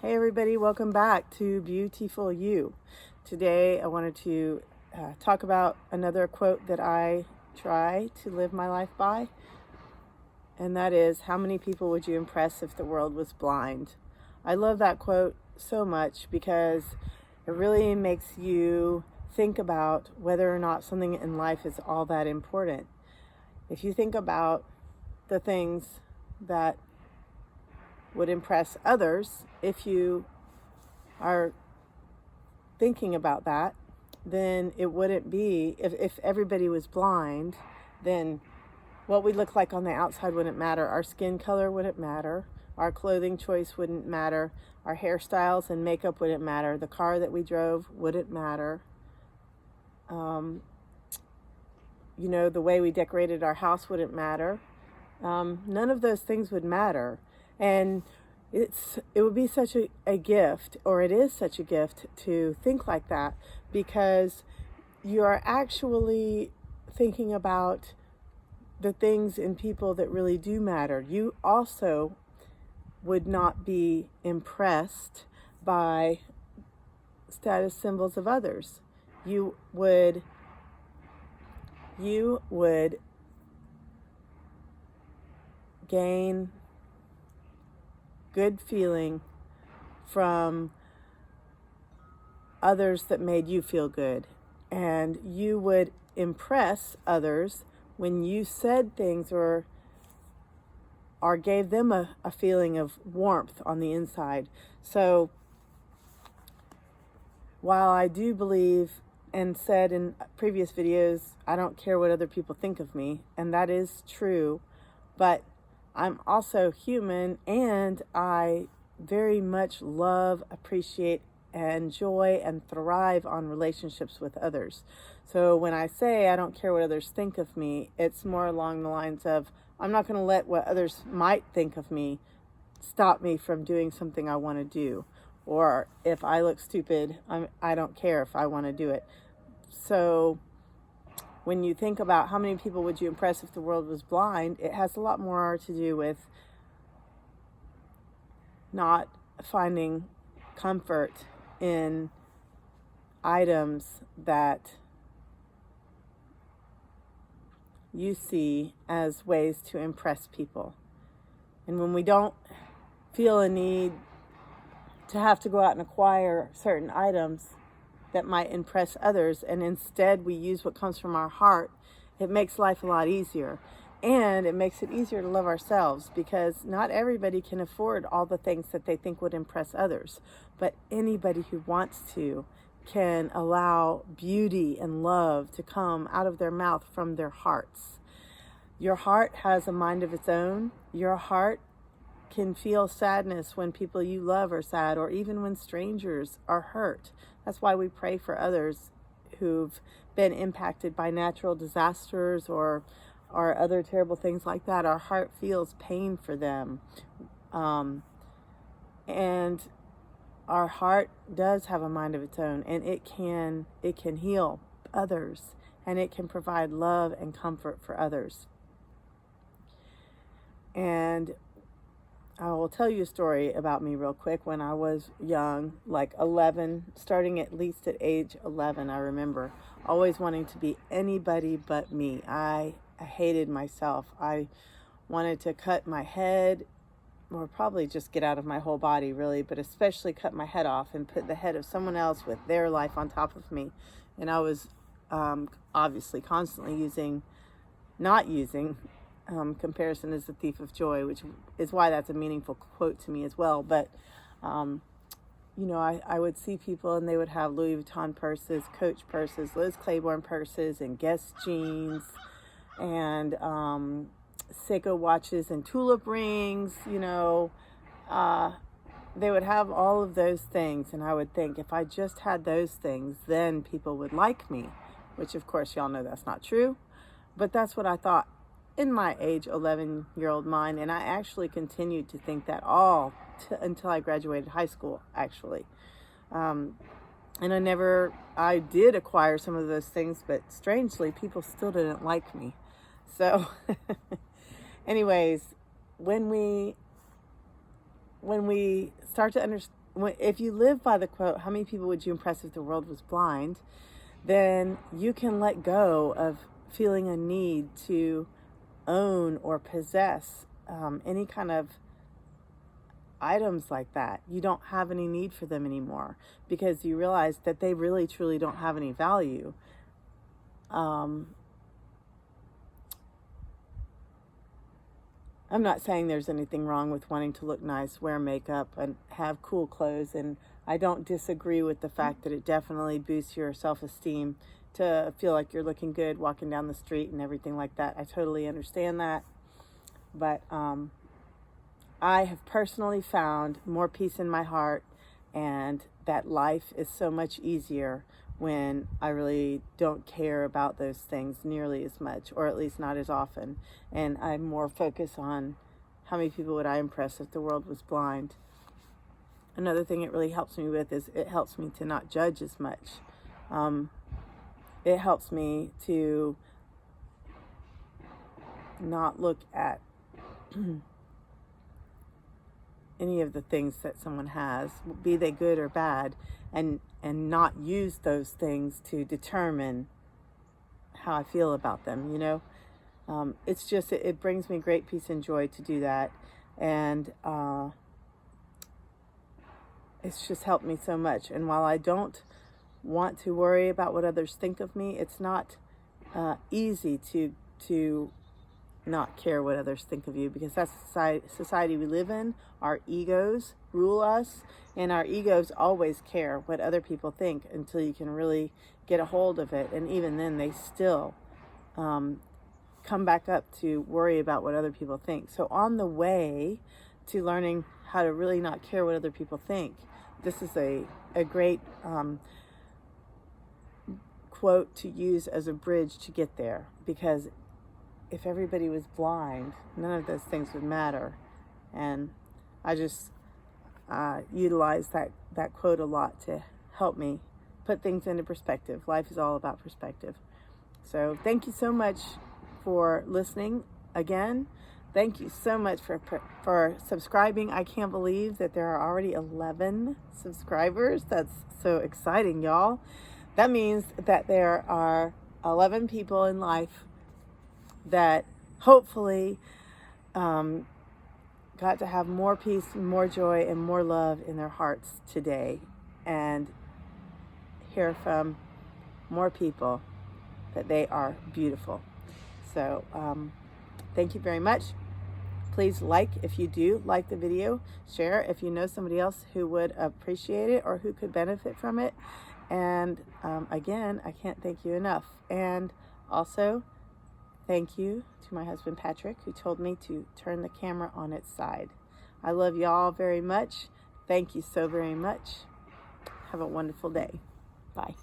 Hey everybody, welcome back to Beautiful You. Today I wanted to talk about another quote that I try to live my life by, and that is, how many people would you impress if the world was blind? I love that quote so much because it really makes you think about whether or not something in life is all that important. If you think about the things that would impress others, if you are thinking about that, then it wouldn't be, if everybody was blind, then what we look like on the outside wouldn't matter. Our skin color wouldn't matter. Our clothing choice wouldn't matter. Our hairstyles and makeup wouldn't matter. The car that we drove wouldn't matter. The way we decorated our house wouldn't matter. None of those things would matter. And it would be such a gift, or it is such a gift, to think like that, because you are actually thinking about the things in people that really do matter. You also would not be impressed by status symbols of others. You would gain good feeling from others that made you feel good, and you would impress others when you said things or gave them a feeling of warmth on the inside. So while I do believe, and said in previous videos, I don't care what other people think of me, and that is true, but I'm also human, and I very much love, appreciate, enjoy, and thrive on relationships with others. So when I say I don't care what others think of me, it's more along the lines of, I'm not going to let what others might think of me stop me from doing something I want to do. Or if I look stupid, I don't care if I want to do it. So when you think about how many people would you impress if the world was blind, it has a lot more to do with not finding comfort in items that you see as ways to impress people. And when we don't feel a need to have to go out and acquire certain items that might impress others, and instead we use what comes from our heart, it makes life a lot easier. And it makes it easier to love ourselves, because not everybody can afford all the things that they think would impress others. But anybody who wants to can allow beauty and love to come out of their mouth from their hearts. Your heart has a mind of its own. Your heart can feel sadness when people you love are sad, or even when strangers are hurt. That's why we pray for others who've been impacted by natural disasters or other terrible things like that. Our heart feels pain for them. And our heart does have a mind of its own, and it can heal others, and it can provide love and comfort for others. And I will tell you a story about me real quick. When I was young, like 11, starting at least at age 11, I remember always wanting to be anybody but me. I hated myself. I wanted to cut my head, or probably just get out of my whole body, really, but especially cut my head off and put the head of someone else with their life on top of me. And I was obviously constantly not using comparison is the thief of joy, which is why that's a meaningful quote to me as well. But, I would see people and they would have Louis Vuitton purses, Coach purses, Liz Claiborne purses, and Guess jeans, and Seiko watches, and tulip rings. They would have all of those things. And I would think, if I just had those things, then people would like me, which of course y'all know that's not true. But that's what I thought in my age 11-year-old mind, and I actually continued to think that until I graduated high school, actually. And I did acquire some of those things, but strangely, people still didn't like me. So anyways, when we start to if you live by the quote, how many people would you impress if the world was blind? Then you can let go of feeling a need to own or possess any kind of items like that. You don't have any need for them anymore because you realize that they really truly don't have any value. I'm not saying there's anything wrong with wanting to look nice, wear makeup, and have cool clothes, and I don't disagree with the fact that it definitely boosts your self-esteem to feel like you're looking good walking down the street and everything like that. I totally understand that. But I have personally found more peace in my heart, and that life is so much easier when I really don't care about those things nearly as much, or at least not as often. And I'm more focused on how many people would I impress if the world was blind. Another thing it really helps me with is it helps me to not judge as much. It helps me to not look at any of the things that someone has, be they good or bad, and not use those things to determine how I feel about them, you know? It's just, it brings me great peace and joy to do that. And it's just helped me so much. And while I don't want to worry about what others think of me, it's not easy to not care what others think of you, because that's the society we live in. Our egos rule us, and our egos always care what other people think until you can really get a hold of it. And even then, they still come back up to worry about what other people think. So on the way to learning how to really not care what other people think, this is a great quote to use as a bridge to get there, because if everybody was blind, none of those things would matter. And I just utilize that quote a lot to help me put things into perspective. Life is all about perspective. So thank you so much for listening again. Thank you so much for subscribing. I can't believe that there are already 11 subscribers. That's so exciting, y'all. That means that there are 11 people in life that hopefully got to have more peace, more joy, and more love in their hearts today, and hear from more people that they are beautiful. So thank you very much. Please like if you do like the video, share if you know somebody else who would appreciate it or who could benefit from it. And again, I can't thank you enough. And also, thank you to my husband, Patrick, who told me to turn the camera on its side. I love y'all very much. Thank you so very much. Have a wonderful day. Bye.